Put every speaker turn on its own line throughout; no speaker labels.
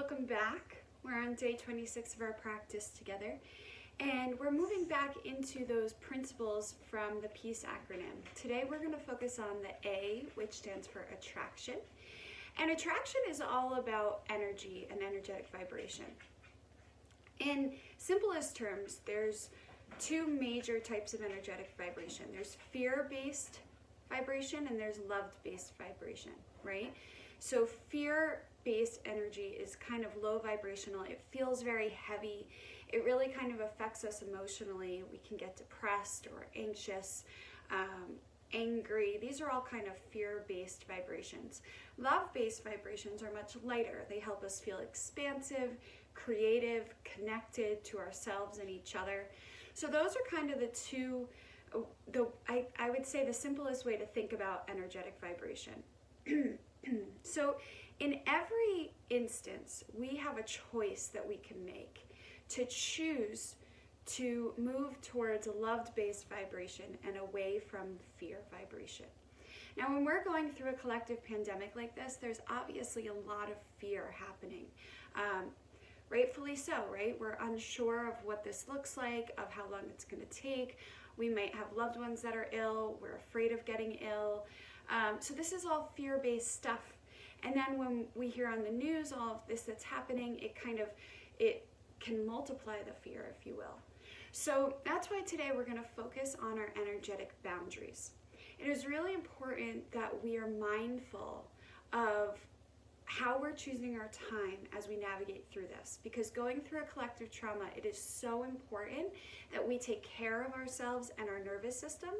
welcome back. We're on day 26 of our practice together, and we're moving back into those principles from the P.E.A.C.E acronym. Today we're going to focus on the A, which stands for attraction. And attraction is all about energy and energetic vibration. In simplest terms, there's two major types of energetic vibration. There's fear-based vibration and there's love-based vibration, right? So fear-based energy is kind of low vibrational. It feels very heavy. It really kind of affects us emotionally. We can get depressed or anxious, angry. These are all kind of fear-based vibrations. Love-based vibrations are much lighter. They help us feel expansive, creative, connected to ourselves and each other. So those are kind of the two, I would say the simplest way to think about energetic vibration. So in every instance, we have a choice that we can make to choose to move towards a love-based vibration and away from fear vibration. Now, when we're going through a collective pandemic like this, there's obviously a lot of fear happening. Rightfully so, right? We're unsure of what this looks like, of how long it's going to take. We might have loved ones that are ill. We're afraid of getting ill. So this is all fear-based stuff. And then when we hear on the news all of this that's happening, it can multiply the fear, if you will. So that's why today we're going to focus on our energetic boundaries. It is really important that we are mindful of how we're choosing our time as we navigate through this, because going through a collective trauma, it is so important that we take care of ourselves and our nervous system.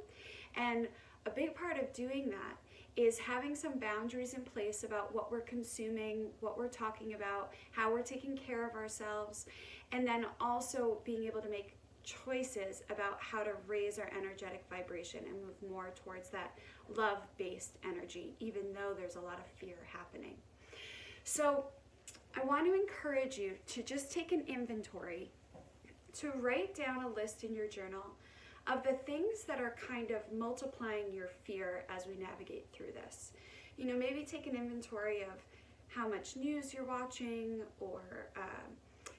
And a big part of doing that is having some boundaries in place about what we're consuming, what we're talking about, how we're taking care of ourselves, and then also being able to make choices about how to raise our energetic vibration and move more towards that love-based energy, even though there's a lot of fear happening. So I want to encourage you to just take an inventory, to write down a list in your journal of the things that are kind of multiplying your fear as we navigate through this. You know, maybe take an inventory of how much news you're watching, or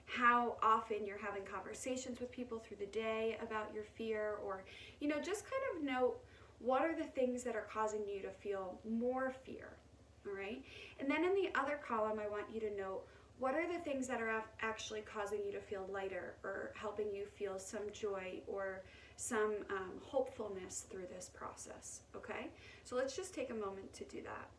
how often you're having conversations with people through the day about your fear, or, you know, just kind of note what are the things that are causing you to feel more fear. All right. And then in the other column, I want you to note what are the things that are actually causing you to feel lighter, or helping you feel some joy or some hopefulness through this process. Okay. So let's just take a moment to do that.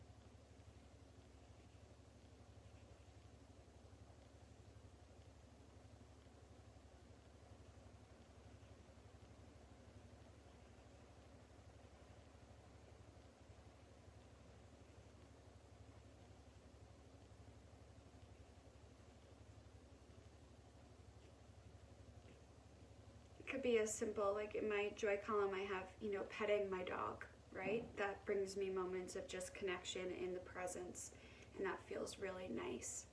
Could be as simple, like in my joy column I have, you know, petting my dog, right? That brings me moments of just connection in the presence, and that feels really nice.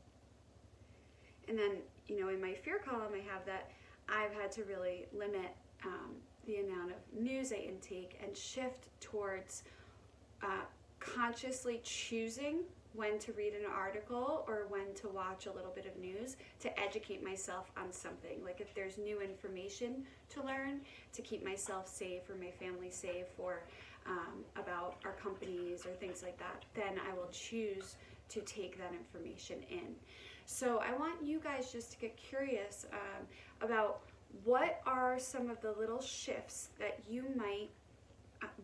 And then, you know, in my fear column I have that I've had to really limit the amount of news I intake and shift towards consciously choosing when to read an article or when to watch a little bit of news to educate myself on something. Like if there's new information to learn to keep myself safe or my family safe, or about our companies or things like that, then I will choose to take that information in. So I want you guys just to get curious about what are some of the little shifts that you might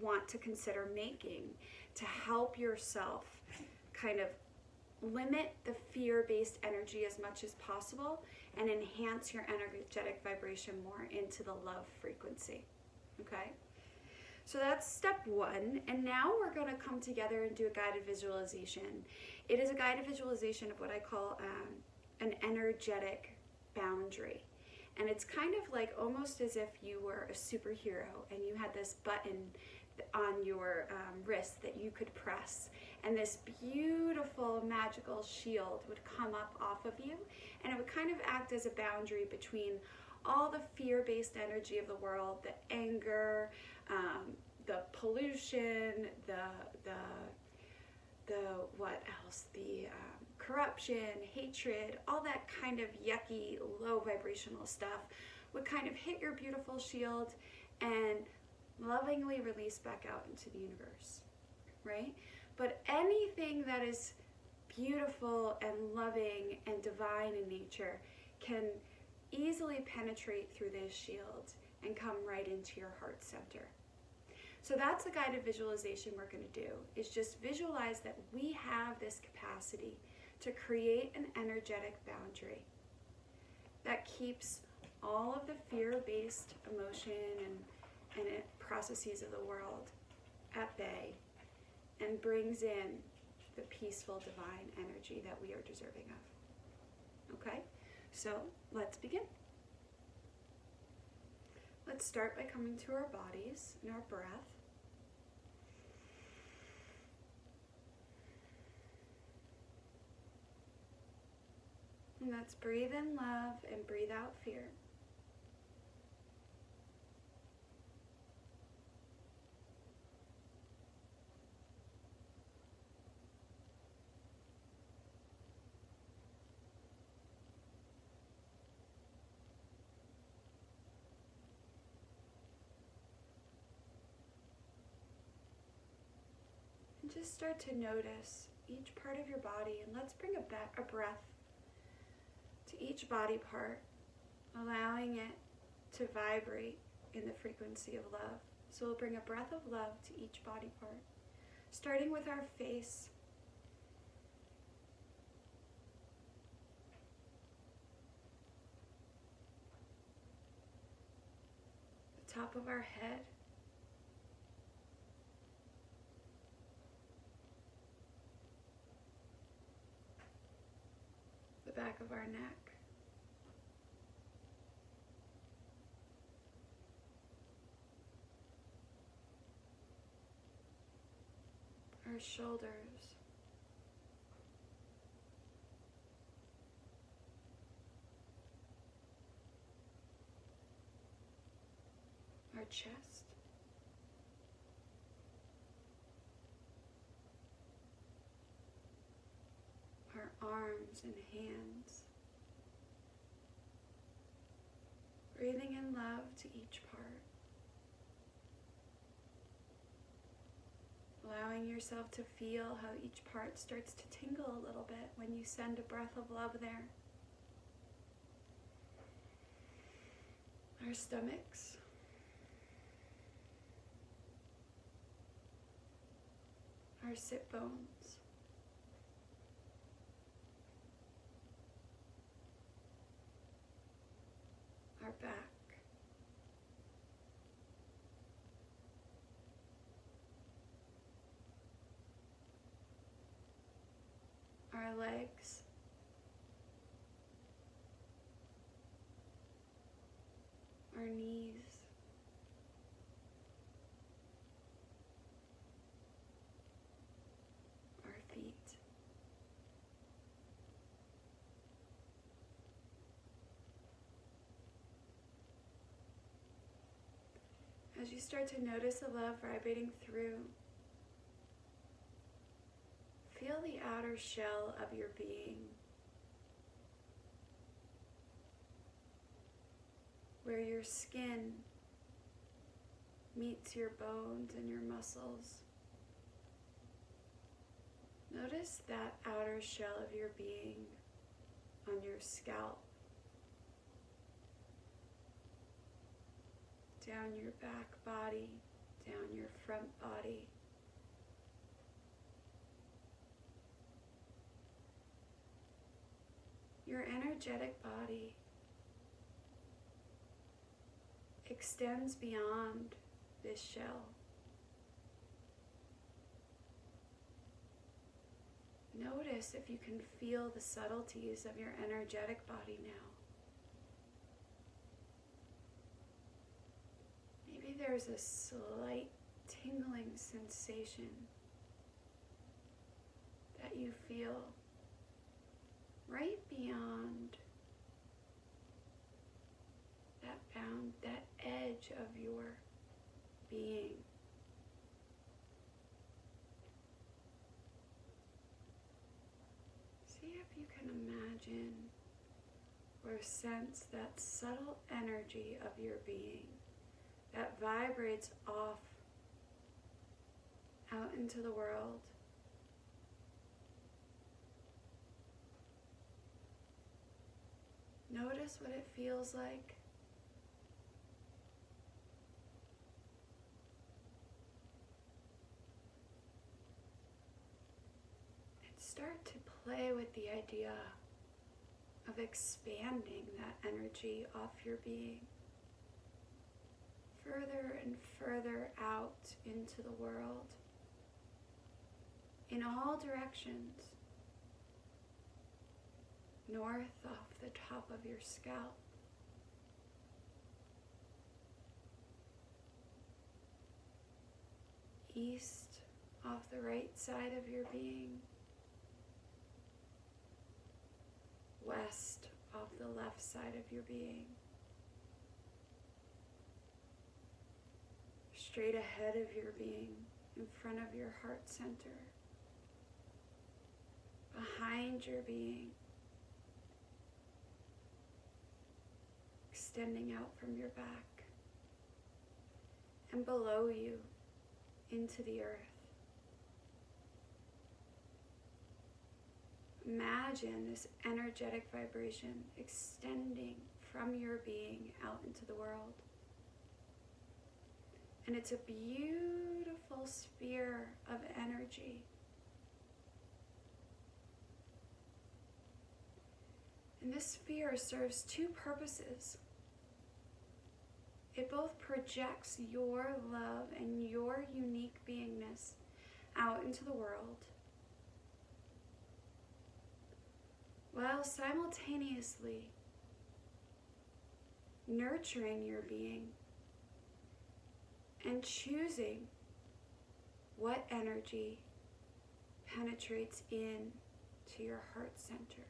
want to consider making to help yourself kind of limit the fear-based energy as much as possible and enhance your energetic vibration more into the love frequency. Okay? So that's step one. And now we're going to come together and do a guided visualization. It is a guided visualization of what I call an energetic boundary. And it's kind of like almost as if you were a superhero and you had this button on your wrist that you could press, and this beautiful magical shield would come up off of you, and it would kind of act as a boundary between all the fear-based energy of the world, the anger, the pollution, the what else, the corruption, hatred, all that kind of yucky, low vibrational stuff would kind of hit your beautiful shield and lovingly release back out into the universe, right? But anything that is beautiful and loving and divine in nature can easily penetrate through this shield and come right into your heart center. So that's the guided visualization we're going to do, is just visualize that we have this capacity to create an energetic boundary that keeps all of the fear-based emotion and processes of the world at bay and brings in the peaceful divine energy that we are deserving of. Okay, so let's begin. Let's start by coming to our bodies and our breath. And let's breathe in love and breathe out fear. And just start to notice each part of your body, and let's bring a breath to each body part, allowing it to vibrate in the frequency of love. So we'll bring a breath of love to each body part, starting with our face. The top of our head. The back of our neck. Our shoulders. Our chest. Our arms and hands. Breathing in love to each part. Allowing yourself to feel how each part starts to tingle a little bit when you send a breath of love there. Our stomachs. Our sit bones. Our back. Our legs. Our knees. Our feet. As you start to notice the love vibrating through, feel the outer shell of your being, where your skin meets your bones and your muscles. Notice that outer shell of your being on your scalp, down your back body, down your front body. Your energetic body extends beyond this shell. Notice if you can feel the subtleties of your energetic body now. Maybe there's a slight tingling sensation that you feel right beyond that edge of your being. See if you can imagine or sense that subtle energy of your being that vibrates off out into the world. Notice what it feels like. And start to play with the idea of expanding that energy off your being further and further out into the world in all directions, north off the top of your scalp, east off the right side of your being, west off the left side of your being, straight ahead of your being, in front of your heart center, behind your being, extending out from your back, and below you into the earth. Imagine this energetic vibration extending from your being out into the world. And it's a beautiful sphere of energy. And this sphere serves two purposes. It both projects your love and your unique beingness out into the world, while simultaneously nurturing your being and choosing what energy penetrates in to your heart center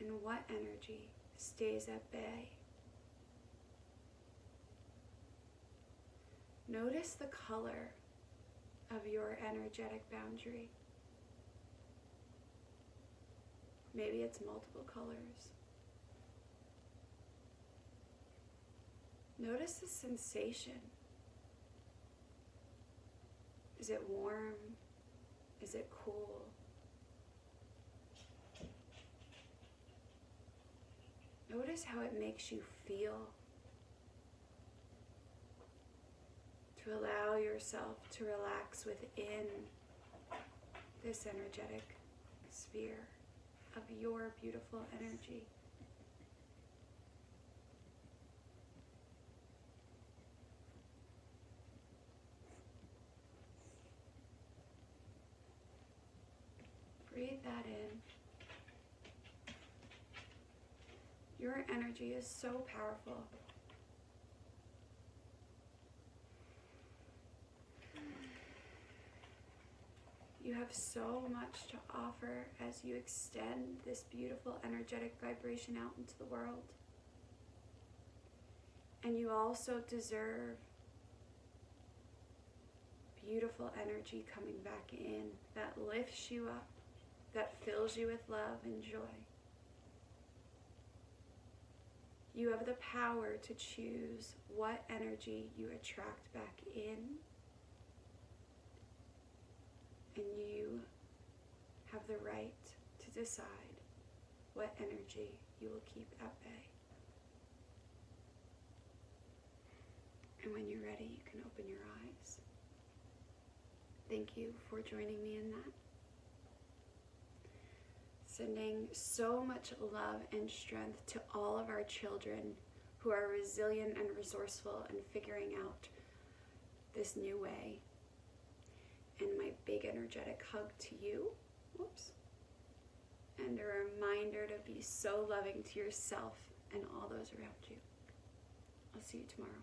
and what energy stays at bay. Notice the color of your energetic boundary. Maybe it's multiple colors. Notice the sensation. Is it warm? Is it cool? Notice how it makes you feel. To allow yourself to relax within this energetic sphere of your beautiful energy. Breathe that in. Your energy is so powerful. You have so much to offer as you extend this beautiful energetic vibration out into the world. And you also deserve beautiful energy coming back in that lifts you up, that fills you with love and joy. You have the power to choose what energy you attract back in, and you have the right to decide what energy you will keep at bay. And when you're ready, you can open your eyes. Thank you for joining me in that. Sending so much love and strength to all of our children who are resilient and resourceful and figuring out this new way. And my big energetic hug to you. Whoops. And a reminder to be so loving to yourself and all those around you. I'll see you tomorrow.